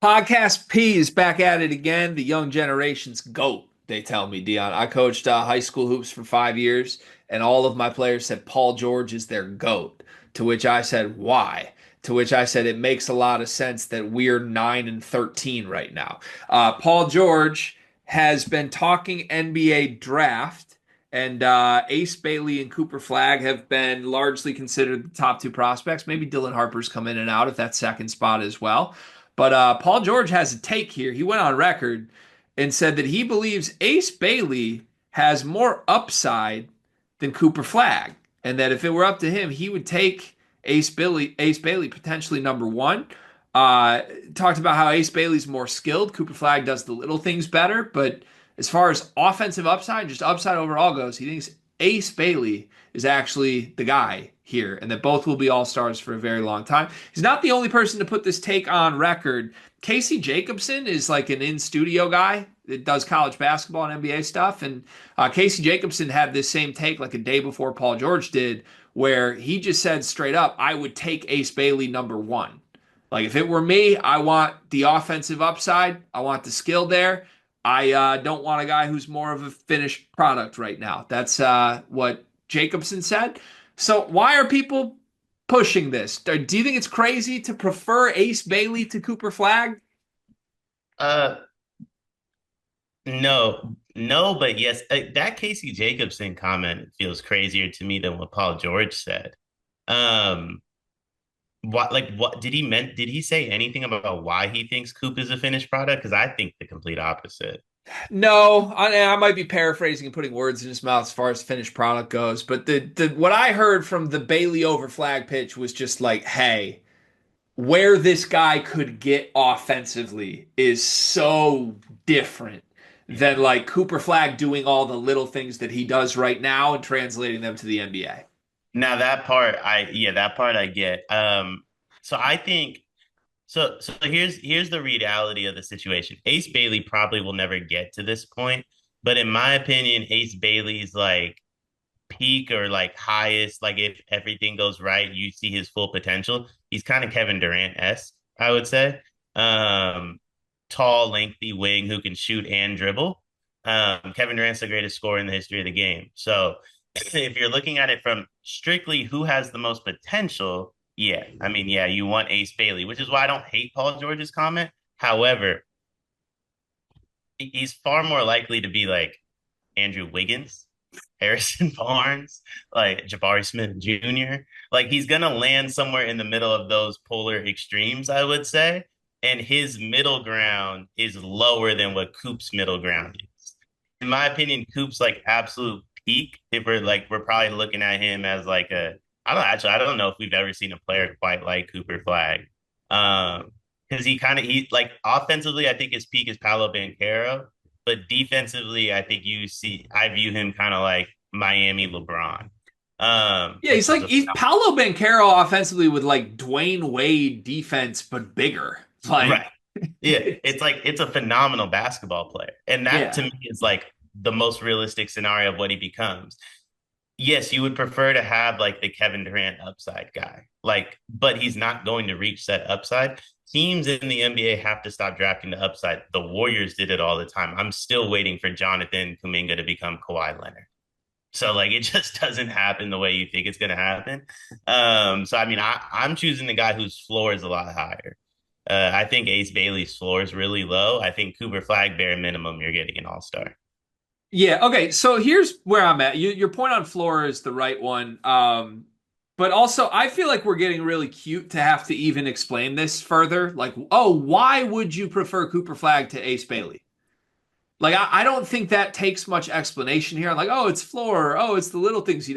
Podcast P is back at it again. The young generation's GOAT, they tell me, Dion. I coached high school hoops for 5 years, and all of my players said Paul George is their GOAT. To which I said, why? To which I said, it makes a lot of sense that we're 9 and 13 right now. Paul George has been talking NBA draft, and Ace Bailey and Cooper Flagg have been largely considered the top two prospects. Maybe Dylan Harper's come in and out at that second spot as well. But Paul George has a take here. He went on record and said that he believes Ace Bailey has more upside than Cooper Flagg, and that if it were up to him, he would take Ace Bailey potentially number one. Talked about how Ace Bailey's more skilled. Cooper Flagg does the little things better, but as far as offensive upside, just upside overall goes, he thinks Ace Bailey is actually the guy here, and that both will be all-stars for a very long time. He's not the only person to put this take on record. Casey Jacobson is like an in-studio guy that does college basketball and NBA stuff, and Casey Jacobson had this same take like a day before Paul George did, where he just said straight up, I would take Ace Bailey number one. Like, if it were me, I want the offensive upside. I want the skill there. I don't want a guy who's more of a finished product right now. That's what Jacobson said. So why are people pushing this? Do you think it's crazy to prefer Ace Bailey to Cooper Flagg? Uh, no, but yes, that Casey Jacobson comment feels crazier to me than what Paul George said. Um, what did he meant? Did he say anything about why he thinks Coop is a finished product? Because I think the complete opposite. No, I might be paraphrasing and putting words in his mouth as far as finished product goes, but the what I heard from the Bailey over Flagg pitch was just like, hey, where this guy could get offensively is so different than like Cooper Flagg doing all the little things that he does right now and translating them to the NBA. Now that part I get. So I think so here's the reality of the situation. Ace Bailey probably will never get to this point, but in my opinion, Ace Bailey's like peak or like highest, like if everything goes right, you see his full potential. He's kind of Kevin Durant-esque, I would say. Um, Tall, lengthy wing who can shoot and dribble. Kevin Durant's the greatest scorer in the history of the game. So if you're looking at it from strictly who has the most potential, yeah, I mean, yeah, you want Ace Bailey, which is why I don't hate Paul George's comment. However, he's far more likely to be like Andrew Wiggins, Harrison Barnes, like Jabari Smith Jr. Like he's gonna land somewhere in the middle of those polar extremes, I would say. And his middle ground is lower than what Coop's middle ground is. In my opinion, Coop's like absolute peak. If we're probably looking at him as like a I don't know if we've ever seen a player quite like Cooper Flag. Because he like offensively, I think his peak is Paolo Banchero, but defensively, I view him kind of like Miami LeBron. Yeah, Which is a he's Paolo Banchero offensively with like Dwayne Wade defense, but bigger. Like, right. Yeah, it's a phenomenal basketball player. And that to yeah. me is like the most realistic scenario of what he becomes. Yes, you would prefer to have like the Kevin Durant upside guy. Like, but he's not going to reach that upside. Teams in the NBA have to stop drafting the upside. The Warriors did it all the time. I'm still waiting for Jonathan Kuminga to become Kawhi Leonard. So like it just doesn't happen the way you think it's gonna happen. So I mean I'm choosing the guy whose floor is a lot higher. I think Ace Bailey's floor is really low. I think Cooper Flag, bare minimum, you're getting an all-star. Yeah, okay. So here's where I'm at. Your point on floor is the right one. But also I feel like we're getting really cute to have to even explain this further. Like, oh, why would you prefer Cooper Flagg to Ace Bailey? Like, I don't think that takes much explanation here. I'm like, oh, it's floor. Oh, it's the little things.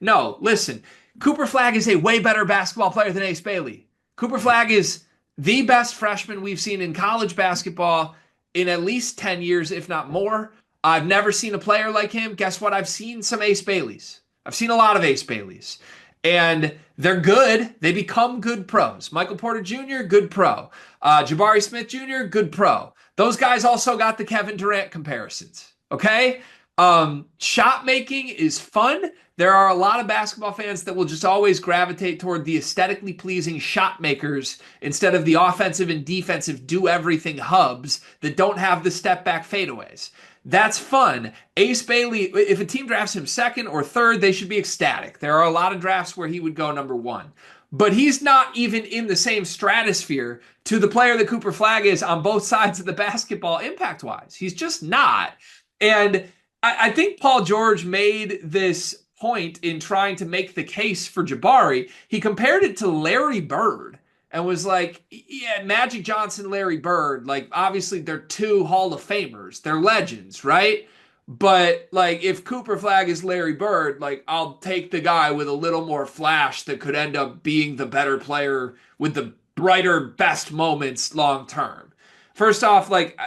No, listen. Cooper Flagg is a way better basketball player than Ace Bailey. Cooper Flagg is the best freshman we've seen in college basketball in at least 10 years, if not more. I've never seen a player like him. Guess what? I've seen some Ace Baileys. I've seen a lot of Ace Baileys. And they're good. They become good pros. Michael Porter Jr., good pro. Jabari Smith Jr., good pro. Those guys also got the Kevin Durant comparisons. Okay? Shot making is fun. There are a lot of basketball fans that will just always gravitate toward the aesthetically pleasing shot makers instead of the offensive and defensive do everything hubs that don't have the step back fadeaways. That's fun. Ace Bailey, if a team drafts him second or third, they should be ecstatic. There are a lot of drafts where he would go number one. But he's not even in the same stratosphere to the player that Cooper Flagg is on both sides of the basketball impact wise. He's just not. And I think Paul George made this point in trying to make the case for Jabari. He compared it to Larry Bird and was like, yeah, Magic Johnson, Larry Bird, like obviously they're two Hall of Famers. They're legends, right? But like if Cooper Flagg is Larry Bird, like I'll take the guy with a little more flash that could end up being the better player with the brighter, best moments long term. First off, like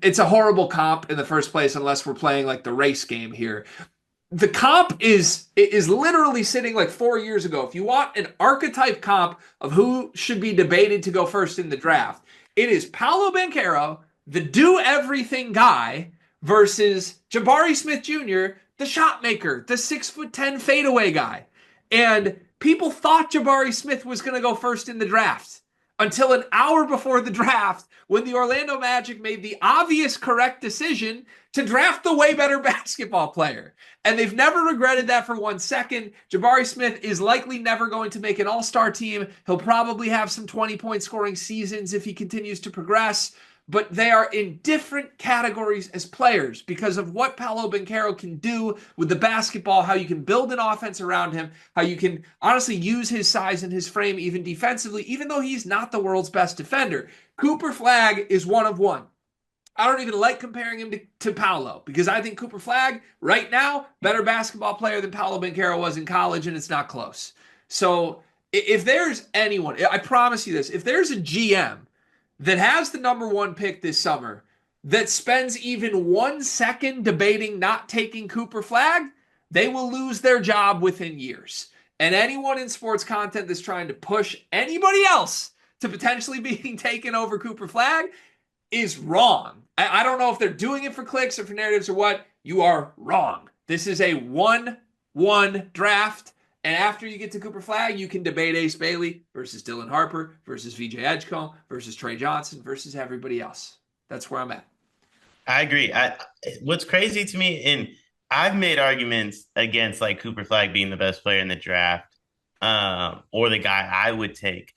it's a horrible comp in the first place unless we're playing like the race game here. The comp is literally sitting like 4 years ago. If you want an archetype comp of who should be debated to go first in the draft, it is Paolo Banchero, the do everything guy, versus Jabari Smith Jr., the shot maker, the 6'10" fadeaway guy. And people thought Jabari Smith was going to go first in the draft until an hour before the draft when the Orlando Magic made the obvious correct decision to draft the way better basketball player. And they've never regretted that for 1 second. Jabari Smith is likely never going to make an all-star team. He'll probably have some 20-point scoring seasons if he continues to progress. But they are in different categories as players because of what Paolo Banchero can do with the basketball, how you can build an offense around him, how you can honestly use his size and his frame even defensively, even though he's not the world's best defender. Cooper Flagg is one of one. I don't even like comparing him to Paolo because I think Cooper Flagg, right now, better basketball player than Paolo Banchero was in college, and it's not close. So if there's anyone, I promise you this, if there's a GM that has the number one pick this summer that spends even 1 second debating not taking Cooper Flagg, they will lose their job within years. And anyone in sports content that's trying to push anybody else to potentially being taken over Cooper Flagg is wrong. I don't know if they're doing it for clicks or for narratives or what. You are wrong. This is a 1-1 draft. And after you get to Cooper Flagg, you can debate Ace Bailey versus Dylan Harper versus VJ Edgecombe versus Trey Johnson versus everybody else. That's where I'm at. I agree. What's crazy to me, and I've made arguments against like Cooper Flagg being the best player in the draft, or the guy I would take,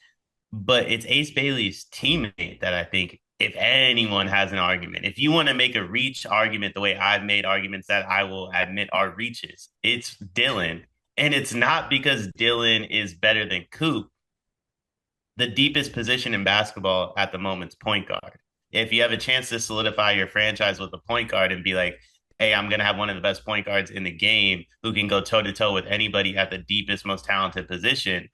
but it's Ace Bailey's teammate that I think if anyone has an argument, if you want to make a reach argument the way I've made arguments that I will admit are reaches, it's Dylan. And it's not because Dylan is better than Coop. The deepest position in basketball at the moment is point guard. If you have a chance to solidify your franchise with a point guard and be like, hey, I'm going to have one of the best point guards in the game who can go toe to toe with anybody at the deepest, most talented position,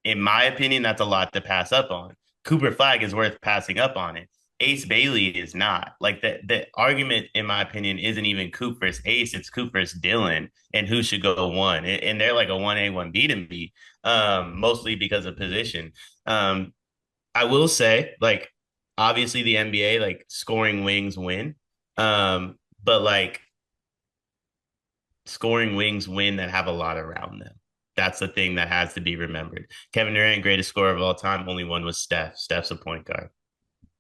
in my opinion, that's a lot to pass up on. Cooper Flagg is worth passing up on it. Ace Bailey is not. Like the argument, in my opinion, isn't even Coop versus Ace. It's Coop versus Dylan and who should go one. And they're like a 1A, 1B to me, mostly because of position. I will say, like, obviously the NBA, like scoring wings win. But like scoring wings win that have a lot around them. That's the thing that has to be remembered. Kevin Durant, greatest scorer of all time. Only one was Steph. Steph's a point guard.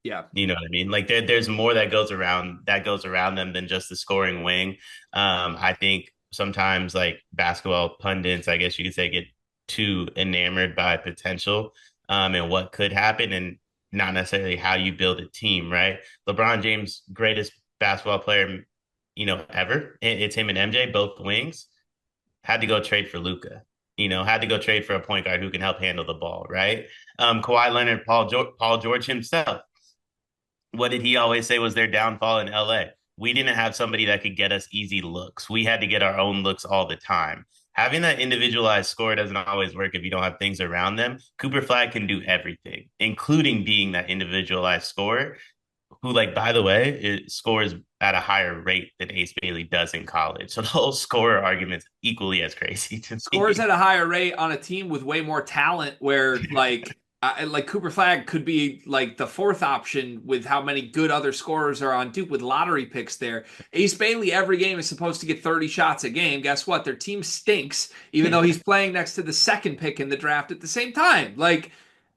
Yeah. You know what I mean? Like there's more that goes around them than just the scoring wing. I think sometimes like basketball pundits, I guess you could say, get too enamored by potential and what could happen and not necessarily how you build a team, right? LeBron James, greatest basketball player, ever. It's him and MJ, both wings, had to go trade for Luka. Had to go trade for a point guard who can help handle the ball, right? Kawhi Leonard, Paul George himself. What did he always say was their downfall in LA? We didn't have somebody that could get us easy looks. We had to get our own looks all the time. Having that individualized score doesn't always work if you don't have things around them. Cooper Flagg can do everything, including being that individualized scorer who, like, by the way, it scores at a higher rate than Ace Bailey does in college. So the whole scorer argument's equally as crazy to me. Scores at a higher rate on a team with way more talent where, like, Like Cooper Flagg could be like the fourth option with how many good other scorers are on Duke with lottery picks there. Ace Bailey every game is supposed to get 30 shots a game. Guess what? Their team stinks, even though he's playing next to the second pick in the draft at the same time. Like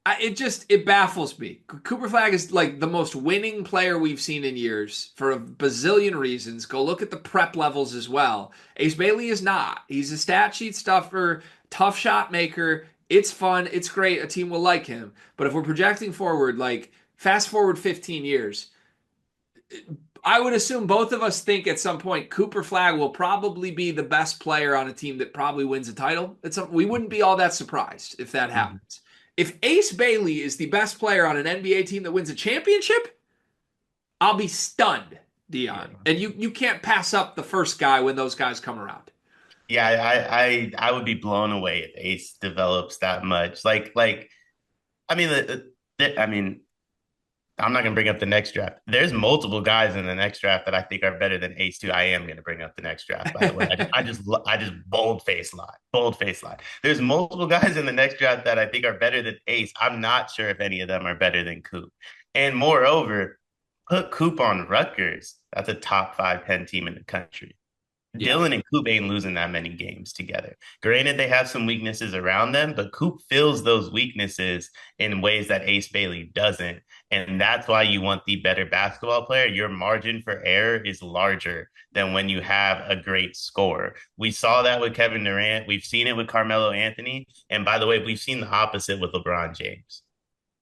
it baffles me. Cooper Flagg is like the most winning player we've seen in years for a bazillion reasons. Go look at the prep levels as well. Ace Bailey is not. He's a stat sheet stuffer, tough shot maker. It's fun. It's great. A team will like him. But if we're projecting forward, like fast forward 15 years, I would assume both of us think at some point Cooper Flagg will probably be the best player on a team that probably wins a title. We wouldn't be all that surprised if that Mhm. happens. If Ace Bailey is the best player on an NBA team that wins a championship, I'll be stunned, Yeah. Dion. And you can't pass up the first guy when those guys come around. Yeah, I would be blown away if Ace develops that much. I mean, I mean, I'm not gonna bring up the next draft. There's multiple guys in the next draft that I think are better than Ace too. I am gonna bring up the next draft, by the way. I just bold face lie. There's multiple guys in the next draft that I think are better than Ace. I'm not sure if any of them are better than Coop. And moreover, put Coop on Rutgers. That's a top 5 10 team in the country. Yeah. Dylan and Coop ain't losing that many games together. Granted, they have some weaknesses around them, but Coop fills those weaknesses in ways that Ace Bailey doesn't. And that's why you want the better basketball player. Your margin for error is larger than when you have a great scorer. We saw that with Kevin Durant. We've seen it with Carmelo Anthony. And by the way, we've seen the opposite with LeBron James.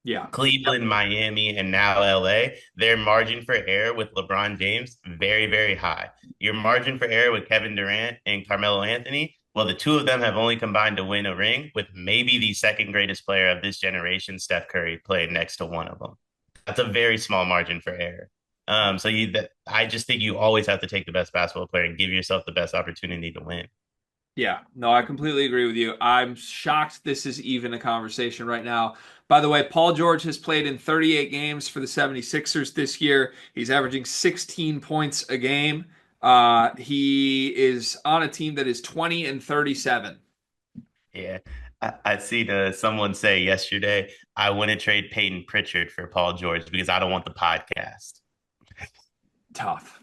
Yeah. Cleveland, Miami, and now LA, their margin for error with LeBron James, very, very high. Your margin for error with Kevin Durant and Carmelo Anthony, well, the two of them have only combined to win a ring with maybe the second greatest player of this generation, Steph Curry, playing next to one of them. That's a very small margin for error. I just think you always have to take the best basketball player and give yourself the best opportunity to win. Yeah, no, I completely agree with you. I'm shocked this is even a conversation right now. By the way, Paul George has played in 38 games for the 76ers this year. He's averaging 16 points a game. He is on a team that is 20 and 37. Yeah. I seen someone say yesterday, I wouldn't trade Peyton Pritchard for Paul George because I don't want the podcast. Tough.